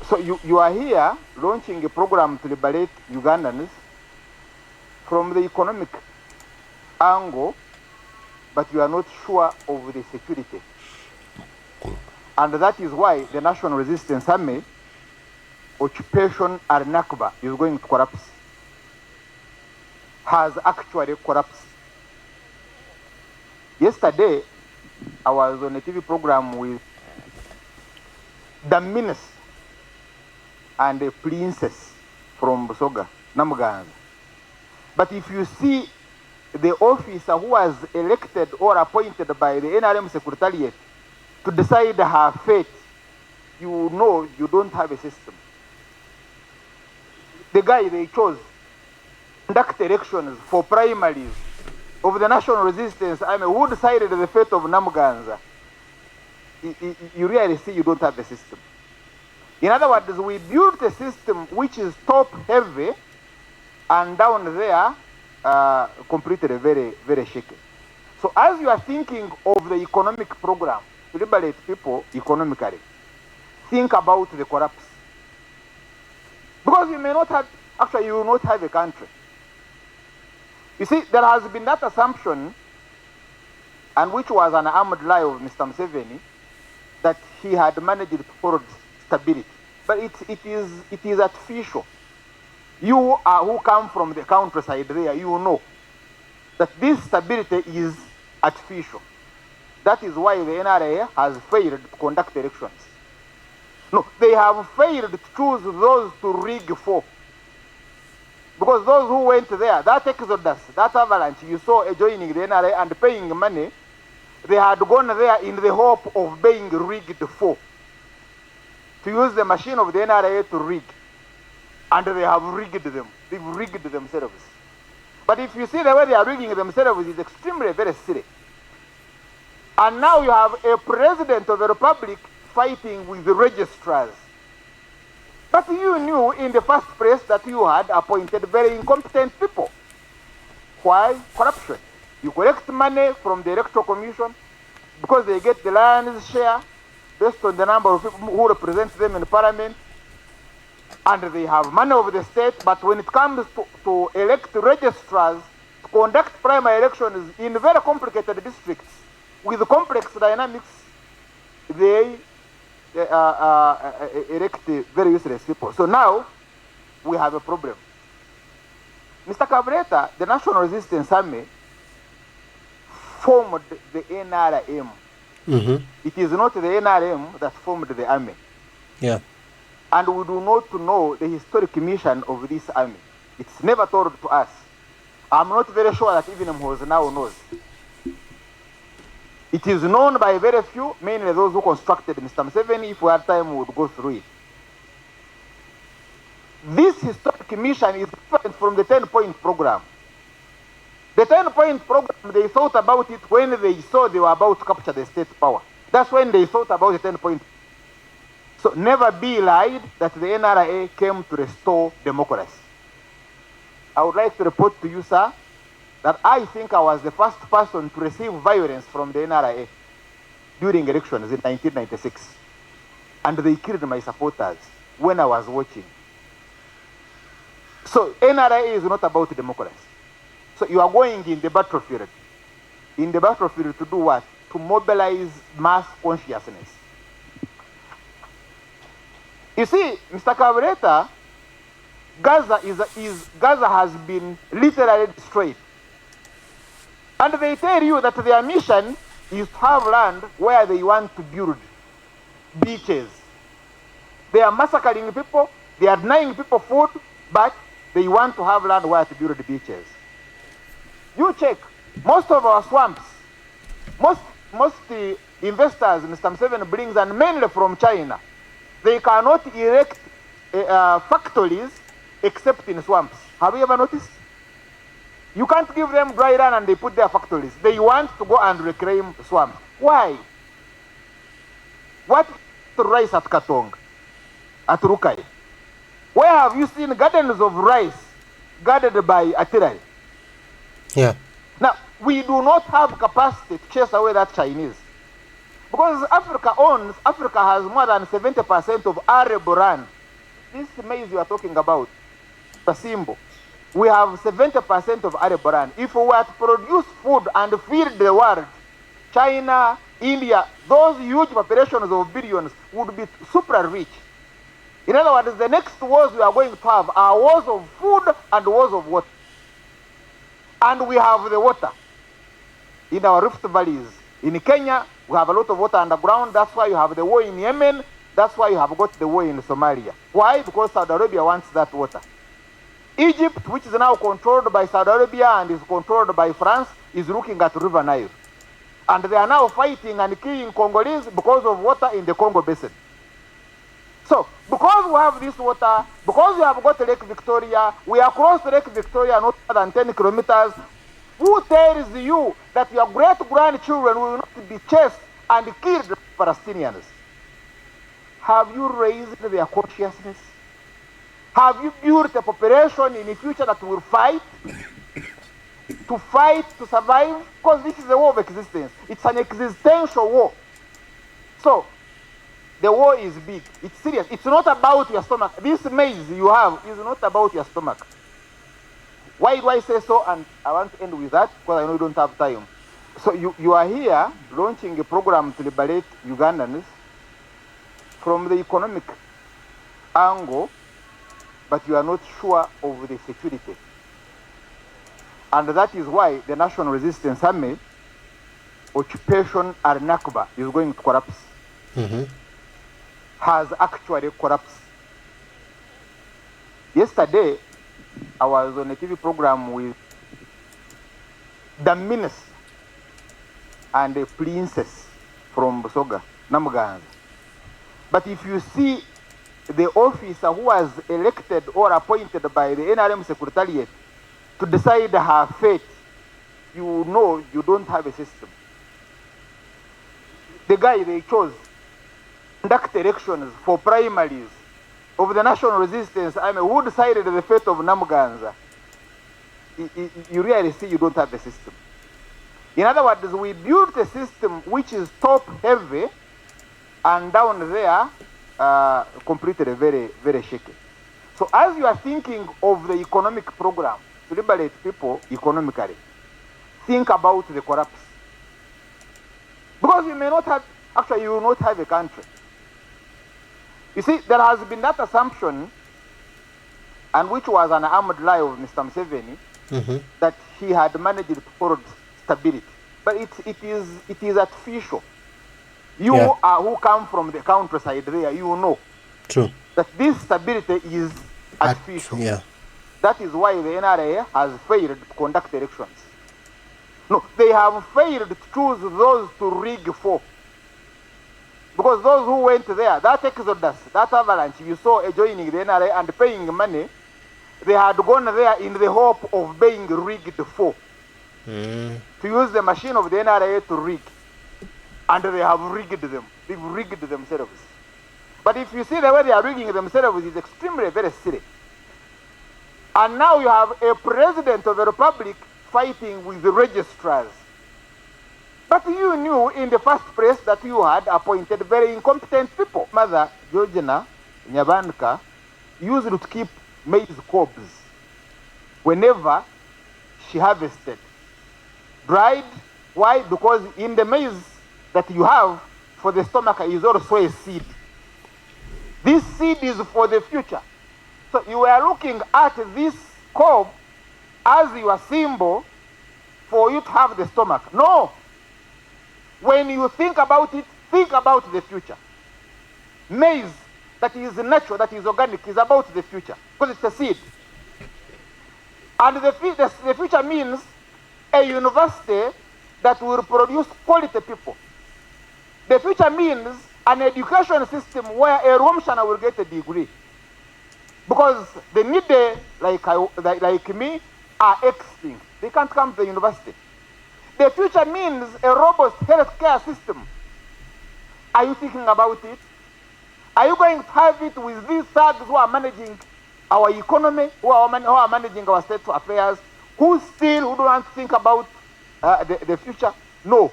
So you are here launching a program to liberate Ugandans from the economic angle, but you are not sure of the security. And that is why the National Resistance Army occupation Al-Nakba is going to collapse, has actually collapsed. Yesterday, I was on a TV program with the minister and a princess from Busoga, Namuganza. But if you see the officer who was elected or appointed by the NRM Secretariat to decide her fate, you know you don't have a system. The guy they chose to conduct elections for primaries of the National Resistance Army who decided the fate of Namuganza, you really see you don't have a system. In other words, we built a system which is top heavy and down there completely very, very shaky. So as you are thinking of the economic program to liberate people economically, think about the collapse. Because you may not have, actually you will not have a country. You see, there has been that assumption, and which was an armed lie of Mr. Museveni, that he had managed to hold stability. But it is artificial. You who come from the countryside there, you know that this stability is artificial. That is why the NRA has failed to conduct elections. No, they have failed to choose those to rig for. Because those who went there, that exodus, that avalanche, you saw joining the NRA and paying money, they had gone there in the hope of being rigged for. To use the machine of the NRA to rig. And they have rigged them. They've rigged themselves. But if you see the way they are rigging themselves, it's extremely very silly. And now you have a president of the republic fighting with the registrars. But you knew in the first place that you had appointed very incompetent people. Why? Corruption. You collect money from the electoral commission because they get the lion's share based on the number of people who represent them in parliament. And they have money of the state, but when it comes to elect registrars, to conduct primary elections in very complicated districts with complex dynamics, they elect very useless people. So now we have a problem. Mr. Cabrera, the National Resistance Army, formed the NRM. Mm-hmm. It is not the NRM that formed the army. Yeah. And we do not know the historic mission of this army. It's never told to us. I'm not very sure that even Muhoozi now knows. It is known by very few, mainly those who constructed Mr. Museveni. If we had time, we would go through it. This historic mission is different from the 10-point program. The 10-point program, they thought about it when they saw they were about to capture the state power. That's when they thought about the 10-point. So never be lied that the NRA came to restore democracy. I would like to report to you, sir, that I think I was the first person to receive violence from the NRA during elections in 1996. And they killed my supporters when I was watching. So NRA is not about democracy. So you are going in the battlefield. In the battlefield to do what? To mobilize mass consciousness. You see, Mr. Cabrera, Gaza has been literally destroyed. And they tell you that their mission is to have land where they want to build beaches. They are massacring people, they are denying people food, but they want to have land where to build beaches. You check, most of our swamps, most investors Mr. Museveni brings, and mainly from China, they cannot erect factories except in swamps. Have you ever noticed? You can't give them dry land and they put their factories. They want to go and reclaim swamps. Why? What rice at Katong, at Rukai? Where have you seen gardens of rice guarded by artillery? Yeah. Now, we do not have capacity to chase away that Chinese. Because Africa has more than 70% of arable land this maize you are talking about, the symbol, we have 70% of arable land. If we were to produce food and feed the world, China, India, those huge populations of billions would be super rich. In other words, the next wars we are going to have are wars of food and wars of water. And we have the water in our rift valleys. In Kenya, we have a lot of water underground. That's why you have the war in Yemen. That's why you have got the war in Somalia. Why? Because Saudi Arabia wants that water. Egypt, which is now controlled by Saudi Arabia and is controlled by France, is looking at River Nile. And they are now fighting and killing Congolese because of water in the Congo Basin. So, because we have this water, because we have got Lake Victoria, we are across Lake Victoria not more than 10 kilometers. Who tells you that your great-grandchildren will not be chased and killed by Palestinians? Have you raised their consciousness? Have you built a population in the future that will fight? To fight, to survive? Because this is a war of existence. It's an existential war. So, the war is big. It's serious. It's not about your stomach. This maize you have is not about your stomach. Why do I say so? And I want to end with that because I know you don't have time. So you are here launching a program to liberate Ugandans from the economic angle, but you are not sure of the security. And that is why the National Resistance Army, Occupation Al-Nakba, is going to collapse. Has actually collapsed. Yesterday, I was on a TV program with the minister and a princess from Busoga, Namuganza. But if you see the officer who was elected or appointed by the NRM Secretariat to decide her fate, you know you don't have a system. The guy they chose conduct elections for primaries of the National Resistance Army, who decided the fate of Namuganza, you really see you don't have a system. In other words, we built a system which is top heavy and down there completely very, very shaky. So as you are thinking of the economic program to liberate people economically, think about the collapse. Because you may not have, actually you will not have a country. You see, there has been that assumption, and which was an armed lie of Mr. Museveni, that he had managed to hold stability. But it is artificial. You who come from the countryside there, you know that this stability is artificial. That is why the NRA has failed to conduct elections. No, they have failed to choose those to rig for. Because those who went there, that exodus, that avalanche, you saw joining the NRA and paying money, they had gone there in the hope of being rigged for. To use the machine of the NRA to rig. And they have rigged them. They've rigged themselves. But if you see the way they are rigging themselves, it's extremely very silly. And now you have a president of the republic fighting with the registrars. But you knew in the first place that you had appointed very incompetent people. Mother Georgina Nyabanka used to keep maize cobs whenever she harvested. Dried. Why? Because in the maize that you have for the stomach is also a seed. This seed is for the future. So you are looking at this cob as your symbol for you to have the stomach. No. When you think about it, think about the future. Maize that is natural, that is organic, is about the future because it's a seed. And the future means a university that will produce quality people. The future means an education system where a Romshana will get a degree. Because the needy, like me, are extinct. They can't come to the university. The future means a robust healthcare system. Are you thinking about it? Are you going to have it with these thugs who are managing our economy, who are managing our state affairs, who don't want to think about the future? No.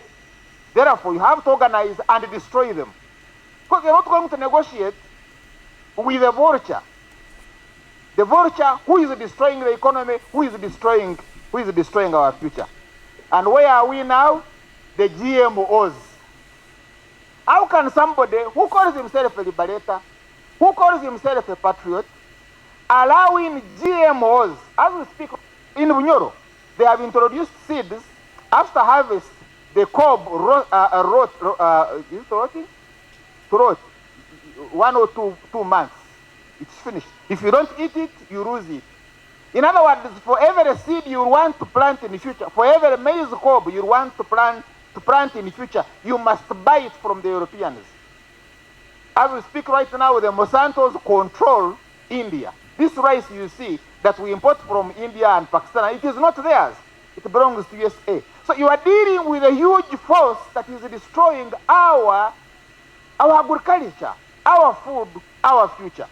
Therefore, you have to organize and destroy them. Because you're not going to negotiate with a vulture The vulture who is destroying the economy, who is destroying our future. And where are we now? The GMOs. How can somebody who calls himself a liberator, who calls himself a patriot, allowing GMOs, as we speak in Bunyoro, they have introduced seeds after harvest, the cob rot 1 or 2 months. It's finished. If you don't eat it, you lose it. In other words, for every seed you want to plant in the future, for every maize cob you want to plant in the future, you must buy it from the Europeans. As we speak right now, the Monsantos control India. This rice you see that we import from India and Pakistan, it is not theirs. It belongs to USA. So you are dealing with a huge force that is destroying our agriculture, our food, our future.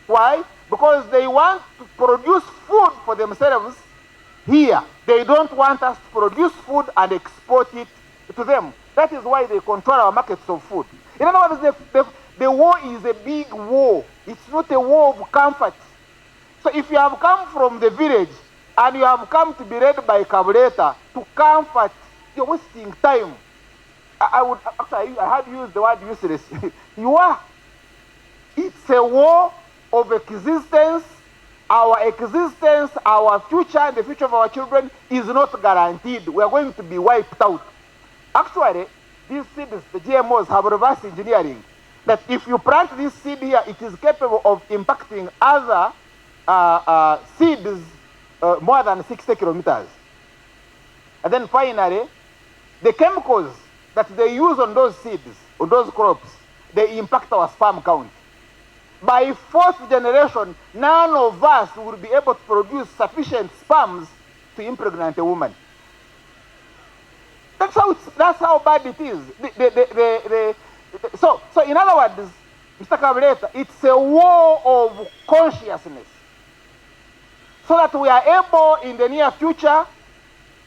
Why? Because they want to produce food for themselves here. They don't want us to produce food and export it to them. That is why they control our markets of food. In other words, the war is a big war. It's not a war of comfort. So if you have come from the village and you have come to be led by a carburetor to comfort, you're wasting time. I had used the word useless. You are. It's a war of existence. Our future, and the future of our children is not guaranteed. We are going to be wiped out. Actually, these seeds, the GMOs, have reverse engineering. That if you plant this seed here, it is capable of impacting other seeds more than 60 kilometers. And then finally, the chemicals that they use on those seeds, on those crops, they impact our sperm count. By 4th generation, none of us will be able to produce sufficient sperms to impregnate a woman. That's how bad it is. So in other words, Mr. Carburetor, it's a war of consciousness. So that we are able in the near future,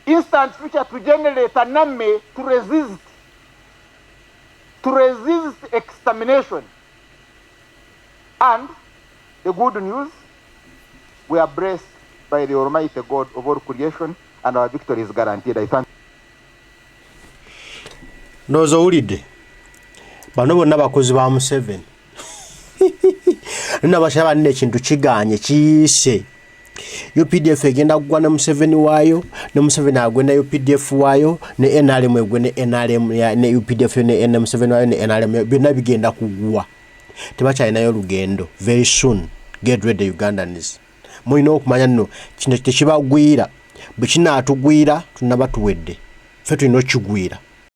instant future, to generate an army to resist extermination. And the good news, we are blessed by the Almighty God of all creation, and our victory is guaranteed. I thank you. Nozo ulide bano bonna bakozi ba Museveni nina bashaba nne kintu kiganye kiyise UPDF egenda kugwa ne Museveni waayo ne Museveni agwenda UPDF waayo ne NRM egwe ne NRM ne UPDF ne Museveni waayo ne NRM byonna bigenda kugwa. Tebakyalinayo lugendo. Very soon, get ready Ugandans. Mulina okumanya nno kino tekibagwira bwe kinaatugwira tunaba tuwedde. Ffe tulina okigwira.